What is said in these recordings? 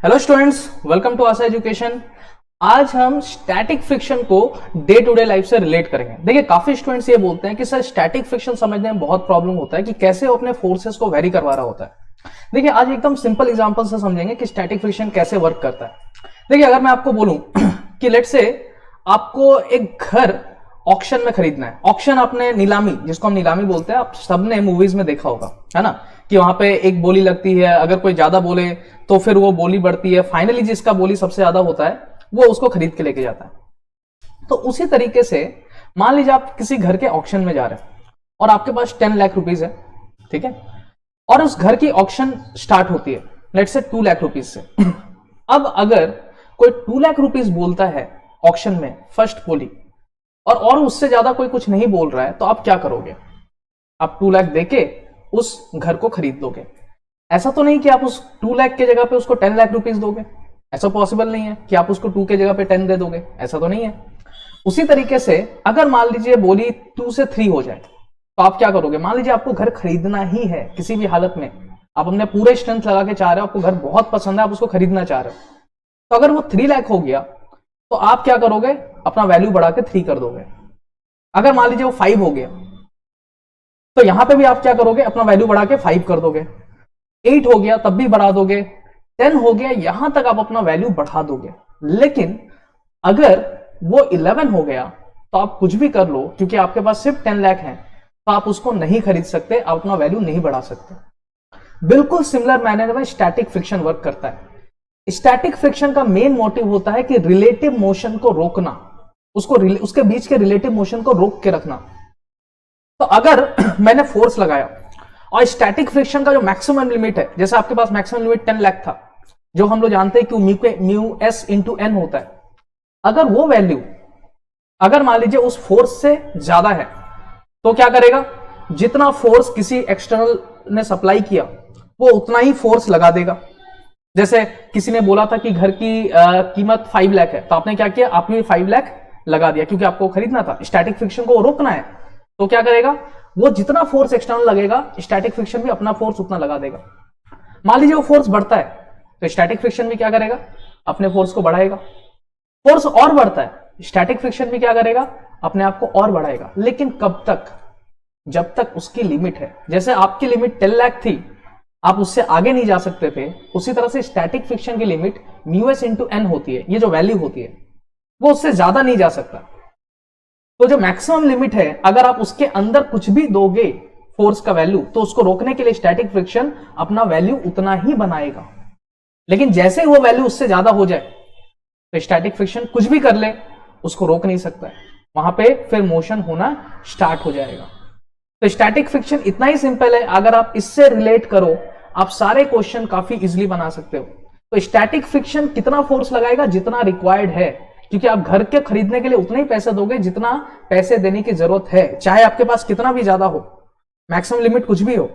Hello students, welcome to Asha education. आज हम static friction को डे टू डे लाइफ से रिलेट करेंगे। देखिए, काफी स्टूडेंट्स ये बोलते हैं कि सर स्टैटिक फ्रिक्शन समझने में बहुत प्रॉब्लम होता है कि कैसे वो अपने फोर्सेस को वेरी करवा रहा होता है। देखिए, आज एकदम सिंपल एग्जांपल से समझेंगे कि स्टैटिक फ्रिक्शन कैसे वर्क करता है। देखिए, अगर मैं आपको बोलूं कि लेट से आपको एक घर ऑक्शन में खरीदना है। ऑक्शन आपने नीलामी, जिसको हम नीलामी बोलते हैं, आप सबने मूवीज में देखा होगा, है ना, कि वहां पे एक बोली लगती है, अगर कोई ज्यादा बोले तो फिर वो बोली बढ़ती है, फाइनली जिसका बोली सबसे ज्यादा होता है वो उसको खरीद के लेके जाता है। तो उसी तरीके से मान लीजिए आप किसी घर के ऑक्शन में जा रहे हैं और आपके पास 10 लाख रुपीज है, ठीक है, और उस घर की ऑक्शन स्टार्ट होती है लेट से 2 लाख रुपीज से। अब अगर कोई 2 लाख रुपीज बोलता है ऑक्शन में फर्स्ट बोली और उससे ज्यादा कोई कुछ नहीं बोल रहा है, तो आप क्या करोगे? आप 2 लाख देके उस घर को खरीद लोगे। ऐसा तो नहीं कि आप उस 2 लाख के जगह पे उसको 10 लाख रुपीज दोगे, ऐसा पॉसिबल नहीं है कि आप उसको 2 के जगह पे 10 दे दोगे, ऐसा तो नहीं है। उसी तरीके से अगर मान लीजिए बोली 2 से 3 हो जाए तो आप क्या करोगे? मान लीजिए आपको घर खरीदना ही है किसी भी हालत में, आप अपने पूरे स्ट्रेंथ लगा के चाह रहे हो, आपको घर बहुत पसंद है, आप उसको खरीदना चाह रहे हो, तो अगर वो 3 लाख हो गया तो आप क्या करोगे? अपना वैल्यू बढ़ा के 3 कर दोगे। अगर मान लीजिए वो 5 हो गया तो यहां पे भी आप क्या करोगे? अपना वैल्यू बढ़ा के 5 कर दोगे। 8 हो गया तब भी बढ़ा दोगे। 10 हो गया, यहां तक आप अपना वैल्यू बढ़ा दोगे। लेकिन अगर वो 11 हो गया तो आप कुछ भी कर लो, क्योंकि आपके पास सिर्फ 10 लाख है, तो आप उसको नहीं खरीद सकते, आप अपना वैल्यू नहीं बढ़ा सकते। बिल्कुल सिमिलर मैनर में स्टैटिक फ्रिक्शन वर्क करता है। स्टैटिक फ्रिक्शन का मेन मोटिव होता है कि रिलेटिव मोशन को रोकना, उसके बीच के रिलेटिव मोशन को रोक के रखना। तो अगर मैंने फोर्स लगाया और स्टैटिक फ्रिक्शन का जो मैक्सिमम लिमिट है, जैसे आपके पास मैक्सिमम लिमिट 10 लाख था, जो हम लोग जानते हैं कि म्यू एस इंटू एन होता है, अगर वो वैल्यू अगर मान लीजिए उस फोर्स से ज्यादा है तो क्या करेगा? जितना फोर्स किसी एक्सटर्नल ने सप्लाई किया वो उतना ही फोर्स लगा देगा। जैसे किसी ने बोला था कि घर की कीमत 5 लाख है, तो आपने क्या किया? आपने 5 लाख लगा दिया, क्योंकि आपको खरीदना था। स्टैटिक फ्रिक्शन को रोकना है तो क्या करेगा? वो जितना फोर्स एक्सटर्नल लगेगा, स्टैटिक फ्रिक्शन भी अपना फोर्स उतना लगा देगा। मान लीजिए वो फोर्स बढ़ता है तो स्टैटिक फ्रिक्शन भी क्या करेगा? अपने फोर्स को बढ़ाएगा। फोर्स और बढ़ता है, स्टैटिक फ्रिक्शन भी क्या करेगा? अपने आप को और बढ़ाएगा। लेकिन कब तक? जब तक उसकी लिमिट है। जैसे आपकी लिमिट 10 लाख थी, आप उससे आगे नहीं जा सकते थे, उसी तरह से स्टैटिक फ्रिक्शन की limit mu s into N होती है। ये जो वैल्यू होती है वो उससे ज्यादा नहीं जा सकता। तो जो मैक्सिमम लिमिट है, अगर आप उसके अंदर कुछ भी दोगे फोर्स का वैल्यू, तो उसको रोकने के लिए स्टैटिक फ्रिक्शन अपना वैल्यू उतना ही बनाएगा। लेकिन जैसे ही वो वैल्यू उससे ज्यादा हो जाए तो स्टैटिक फ्रिक्शन कुछ भी कर ले, उसको रोक नहीं सकता है। वहां पे फिर मोशन होना स्टार्ट हो जाएगा। तो स्टैटिक फ्रिक्शन इतना ही सिंपल है। अगर आप इससे रिलेट करो, आप सारे क्वेश्चन काफी इजीली बना सकते हो। तो स्टैटिक फ्रिक्शन कितना फोर्स लगाएगा? जितना रिक्वायर्ड है, क्योंकि आप घर के खरीदने के लिए उतने ही पैसे दोगे जितना पैसे देने की जरूरत है, चाहे आपके पास कितना भी ज्यादा हो, मैक्सिमम लिमिट कुछ भी हो,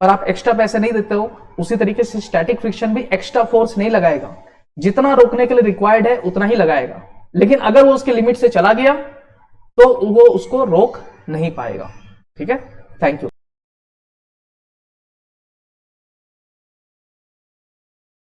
पर आप एक्स्ट्रा पैसे नहीं देते हो। उसी तरीके से स्टैटिक फ्रिक्शन भी एक्स्ट्रा फोर्स नहीं लगाएगा, जितना रोकने के लिए रिक्वायर्ड है उतना ही लगाएगा। लेकिन अगर वो उसके लिमिट से चला गया तो वो उसको रोक नहीं पाएगा। ठीक है, थैंक यू।